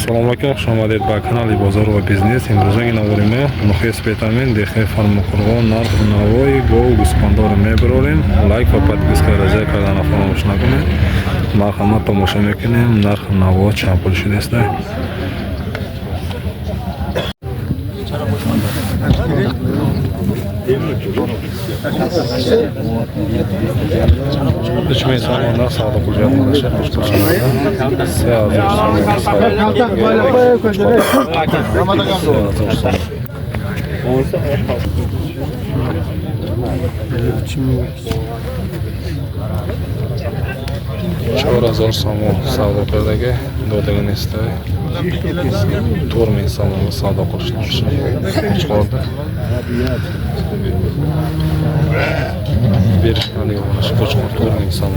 Assalomu alaykum, xush omaded ba kanali bozor va biznes. Imrozangi navorime muxlis betamin dexe farmoqurg'on narx navoy go guskondor mebrolin лайк va подписка raja kardana faromush nakuned. Marhamat tomosha mekunем narx navo chap bo'lishingizda. Üçmeyi zamanlar sağda kucağına ulaşır. Çorazor samo savdokardagi dodagini istay. To'rming so'mga savdo qilishni chiqardi. Bir haligi mana shu qo'chqor 4000 so'm.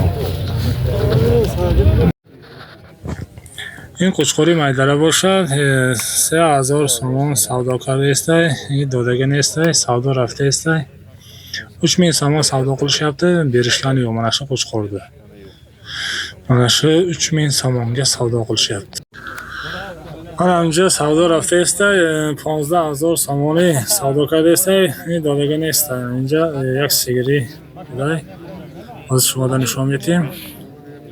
این قشقوری مایداره باشد 3000 سوم سودا کرده است دادگان است سودا رفته است 3000 سوم سودا قیlishyapti berishgan yo'q mana shu qo'chqorda mana shu 3000 so'mga savdo qilishyapti mana unja savdo rafte است 15000 so'moni savdo کرده است دادگان است اینجا یک سیگاری دای از شما نشون میدیم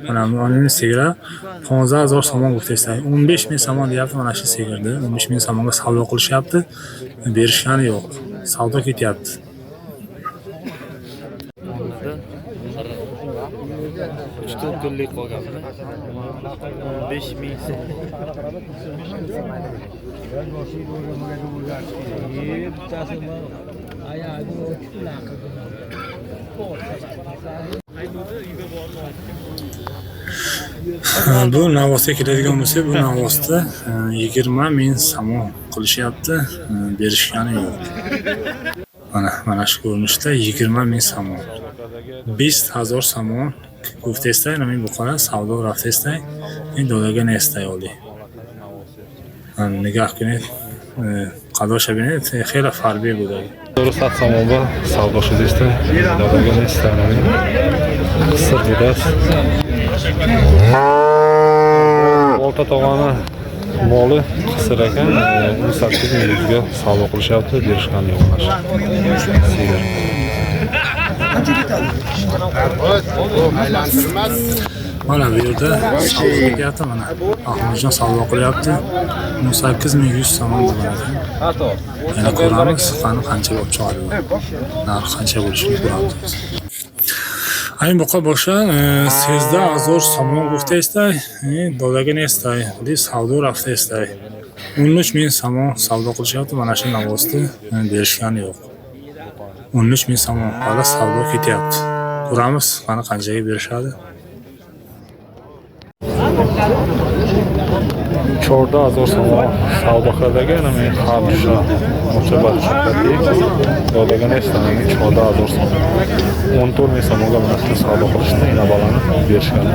mana bu sigara 15000 so'm gufte است 15000 so'm deyapti mana shu sigarada 15000 so'mga savdo qilishyapti berishgani yo'q savdo ketyapti Tutullik qolgan 15000 bu navosga keladigan bo'lsa bu navosda 20000 so'm qilishyapti berishgani yo'q mana shu ko'rinishda 20000 so'm 20000 so'm گفته است نمی بخوره سودا رفته است این دادگاه نیست اولی نگاه کنید قداش ببینید خیلی فربی بوده درست سامان با سودا شده است دادگاه نیست نمی سر بوده است olta tog'ani moli qisir ekan 18000 ga savdo qilishyapti berishgan yo'q mana bu yerda savdo ketyapti mana Ahmadjon savdo qilyapti 18100 so'm bo'ladi yana ko'ramiz qancha bo'lib chiqadi narx qancha bo'lishini ko'ramiz این بقا باشن 13000 so'm گفته است دادگاه نیست ولی سودا رفته است 13000 so'm savdo qilishyapti mana shu navosda berishgani yo'q 13000 so'm hali savdo ketyapti ko'ramiz qani qanchaga berishadi 14000 so'm savdo qiladigan men xarjga munosabat dodagani istagan 14000 so'm 14000 so'mga mana shu savdo qilishni ina balani berishgan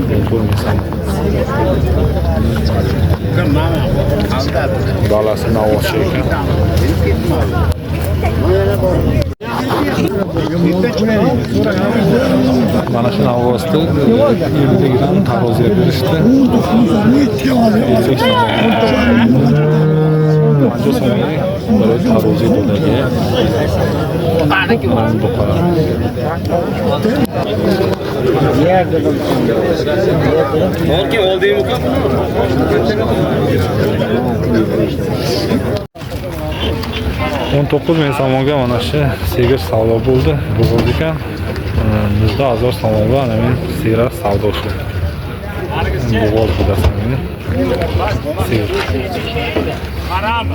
14000 so'm balasi navosi ekan mana shu navosda 50 gram taroziga berishdi 50 so'm manjo so'mga bir tarozi bo'ladi mana bu qara Okey, oldayım uka. 19000 so'mga mana shu sigir savdo bo'ldi. Bo'g'ildi ekan. Bizda 1000 so'mga ana men sigir savdo shu. Bo'g'il budasan. Sigir. Haram.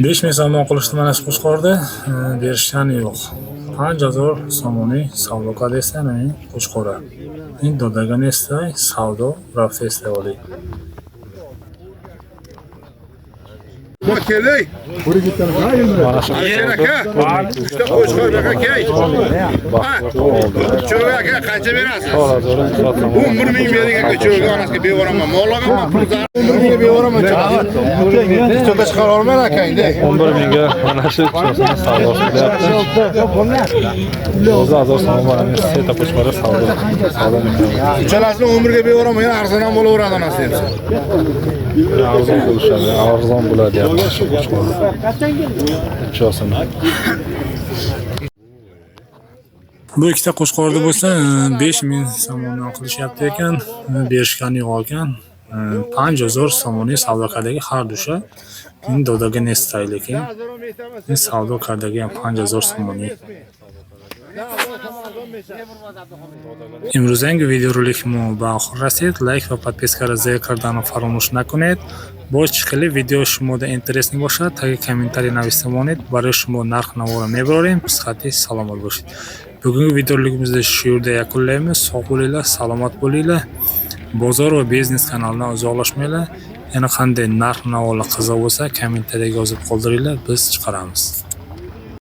5000 so'm qilishdi mana shu qo'chqorda berishgani yo'q 5000 so'mni savdo qilsa qo'chqora این دادگاه نیست سودا رفته است ولی Mana shu aka. Uchta qo'shqor aka key. Cho'ga aka qancha berasiz? 11 ming bering aka cho'ga onasiga bevoraman. Mollaga pulzani 11 mingga bevoraman cho'ga. Cho'ga chiqara olmayman aka endi. 11 mingga mana shu cho'sini savdosi qilyapti. O'zi azor so'mlarni seta qo'shqori savdo. Uchalasini 11 ga bevoraman, yana arzon ham bo'laveradi onasi debsa. Arzon bo'lishadi, arzon bo'ladi deyapti shu qo'shqori. Cho'sini. Bu ikkita qo'shqorda bo'lsa 5000 so'mdan qilishyapti ekan, berishgani yo'q ekan. 5000 so'mning savdo kardagi har dusha. Endi dodaga nestaylik ekan. Savdo kardagi ham 5000 so'mning. امروزنگ ویدیورولик ما به آخر رسید. لایک و подписка را کردن فراموش نکنید. باز چقدر ویدیو شما ده اینترسنگ باشد تا کامنتاری نوشته مانید برای شما نرخ نوار میبریم. صحت سلامت باشید. Bugungi videoligimizda shu yerda yakunlaymiz. Sog' bo'linglar, salomat bo'linglar. Bozor va biznes kanalidan uzoqlashmanglar. Yana qanday narx-navolar qiziq bo'lsa kommentariyaga yozib qoldiringlar, biz chiqaramiz.